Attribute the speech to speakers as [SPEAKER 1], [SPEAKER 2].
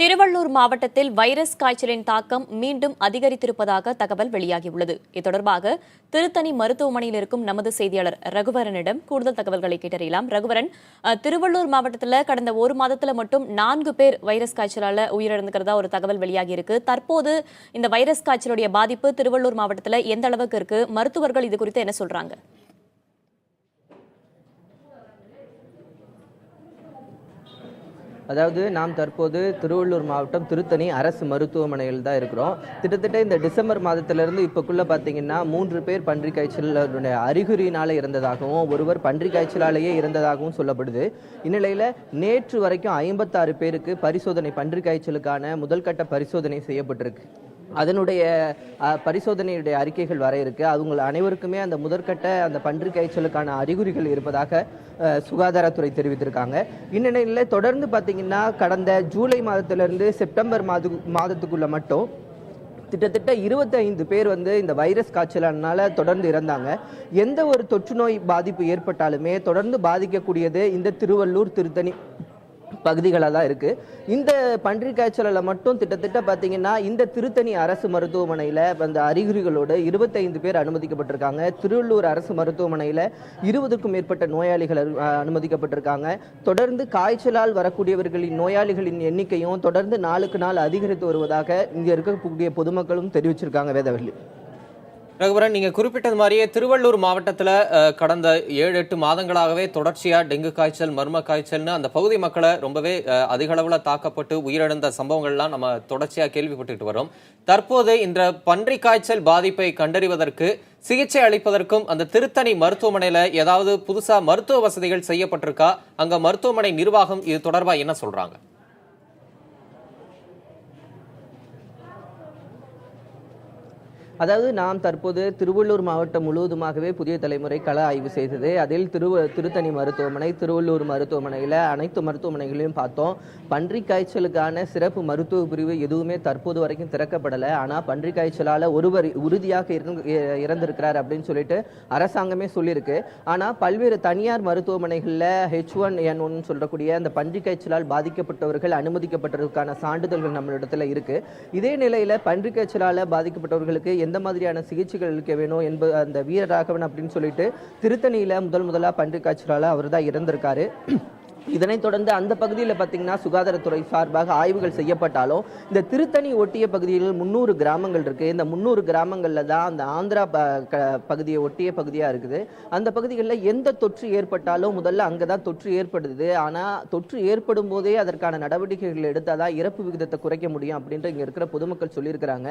[SPEAKER 1] திருவள்ளூர் மாவட்டத்தில் வைரஸ் காய்ச்சலின் தாக்கம் மீண்டும் அதிகரித்திருப்பதாக தகவல் வெளியாகியுள்ளது. இது தொடர்பாக திருத்தணி மருத்துவமனையில் இருக்கும் நமது செய்தியாளர் ரகுவரனிடம் கூடுதல் தகவல்களை கேட்டறியலாம். ரகுவரன், திருவள்ளூர் மாவட்டத்தில் கடந்த ஒரு மாதத்துல மட்டும் 4 பேர் வைரஸ் காய்ச்சலால உயிரிழந்துக்கிறதா ஒரு தகவல் வெளியாகி இருக்கு. தற்போது இந்த வைரஸ் காய்ச்சலுடைய பாதிப்பு திருவள்ளூர் மாவட்டத்தில் எந்த அளவுக்கு இருக்கு? மருத்துவர்கள் இது குறித்து என்ன சொல்றாங்க?
[SPEAKER 2] அதாவது நாம் தற்போது திருவள்ளூர் மாவட்டம் திருத்தணி அரசு மருத்துவமனையில் தான் இருக்கிறோம். கிட்டத்தட்ட இந்த டிசம்பர் மாதத்திலிருந்து இப்போக்குள்ள பார்த்தீங்கன்னா 3 பேர் பன்றி காய்ச்சலுடைய அறிகுறியினால இருந்ததாகவும் ஒருவர் பன்றி காய்ச்சலாலேயே இருந்ததாகவும் சொல்லப்படுது. இந்நிலையில் நேற்று வரைக்கும் 56 பேருக்கு பன்றி காய்ச்சலுக்கான முதல்கட்ட பரிசோதனை செய்யப்பட்டிருக்கு. அதனுடைய பரிசோதனையுடைய அறிக்கைகள் வர இருக்கு. அவங்க அனைவருக்குமே அந்த முதற்கட்ட அந்த பன்றி காய்ச்சலுக்கான அறிகுறிகள் இருப்பதாக சுகாதாரத்துறை தெரிவித்திருக்காங்க. இந்நிலையில் தொடர்ந்து பார்த்தீங்கன்னா கடந்த ஜூலை மாதத்திலிருந்து செப்டம்பர் மாதத்துக்குள்ள மட்டும் கிட்டத்தட்ட 25 பேர் இந்த வைரஸ் காய்ச்சலானால தொடர்ந்து இறந்தாங்க. எந்த ஒரு தொற்று நோய் பாதிப்பு ஏற்பட்டாலுமே தொடர்ந்து பாதிக்கக்கூடியது இந்த திருவள்ளூர் திருத்தணி பகுதிகளாக தான் இருக்கு. இந்த பன்றி காய்ச்சலில் மட்டும் கிட்டத்தட்ட பார்த்தீங்கன்னா இந்த திருத்தணி அரசு மருத்துவமனையில் அந்த அறிகுறிகளோடு 25 பேர் அனுமதிக்கப்பட்டிருக்காங்க. திருவள்ளூர் அரசு மருத்துவமனையில் 20க்கும் மேற்பட்ட நோயாளிகள் அனுமதிக்கப்பட்டிருக்காங்க. தொடர்ந்து காய்ச்சலால் வரக்கூடியவர்களின் நோயாளிகளின் எண்ணிக்கையும் தொடர்ந்து நாளுக்கு நாள் அதிகரித்து வருவதாக இங்கே இருக்கக்கூடிய பொதுமக்களும் தெரிவிச்சிருக்காங்க. வேதவள்ளி
[SPEAKER 3] ரகுவரன், நீங்க குறிப்பிட்டது மாதிரியே திருவள்ளூர் மாவட்டத்தில் கடந்த 7-8 மாதங்களாகவே தொடர்ச்சியா டெங்கு காய்ச்சல், மர்ம காய்ச்சல்னு அந்த பகுதி மக்களை ரொம்பவே அதிக அளவில் தாக்கப்பட்டு உயிரிழந்த சம்பவங்கள்லாம் நம்ம தொடர்ச்சியா கேள்விப்பட்டுட்டு வரோம். தற்போது இந்த பன்றி காய்ச்சல் பாதிப்பை கண்டறிவதற்கு சிகிச்சை அளிப்பதற்கும் அந்த திருத்தணி மருத்துவமனையில ஏதாவது புதுசா மருத்துவ வசதிகள் செய்யப்பட்டிருக்கா? அங்க மருத்துவமனை நிர்வாகம் இது தொடர்பா என்ன சொல்றாங்க?
[SPEAKER 2] அதாவது நாம் தற்போது திருவள்ளூர் மாவட்டம் முழுவதுமாகவே புதிய தலைமுறை கள ஆய்வு செய்தது. அதில் திருத்தணி மருத்துவமனை, திருவள்ளூர் மருத்துவமனையில் அனைத்து மருத்துவமனைகளையும் பார்த்தோம். பன்றி காய்ச்சலுக்கான சிறப்பு மருத்துவ பிரிவு எதுவுமே தற்போது வரைக்கும் திறக்கப்படலை. ஆனால் பன்றி காய்ச்சலால் ஒருவர் உறுதியாக இறந்திருக்கிறார் அப்படின்னு சொல்லிட்டு அரசாங்கமே சொல்லியிருக்கு. ஆனால் பல்வேறு தனியார் மருத்துவமனைகளில் H1N1 சொல்லக்கூடிய அந்த பன்றி காய்ச்சலால் பாதிக்கப்பட்டவர்கள் அனுமதிக்கப்பட்டதற்கான சான்றிதழ்கள் நம்மளிடத்துல இருக்கு. இதே நிலையில் பன்றி காய்ச்சலால் பாதிக்கப்பட்டவர்களுக்கு எந்த மாதிரியான சிகிச்சைகள் அளிக்க வேணும் என்பது அந்த வீரராகவன் அப்படின்னு சொல்லிட்டு திருத்தணியில முதலா பன்றி காய்ச்சலால அவர் தான் இறந்திருக்காரு. இதனைத் தொடர்ந்து அந்த பகுதியில் பார்த்தீங்கன்னா சுகாதாரத்துறை சார்பாக ஆய்வுகள் செய்யப்பட்டாலும் இந்த திருத்தணி ஒட்டிய பகுதியில் 300 கிராமங்கள் இருக்கு. இந்த 300 கிராமங்கள்ல தான் அந்த ஆந்திரா பகுதியை ஒட்டிய பகுதியா இருக்குது. அந்த பகுதிகளில் எந்த தொற்று ஏற்பட்டாலும் முதல்ல அங்கதான் தொற்று ஏற்படுது. ஆனா தொற்று ஏற்படும் போதே அதற்கான நடவடிக்கைகள் எடுத்தாதான் இறப்பு விகிதத்தை குறைக்க முடியும் அப்படின்ற இங்க இருக்கிற பொதுமக்கள் சொல்லியிருக்கிறாங்க.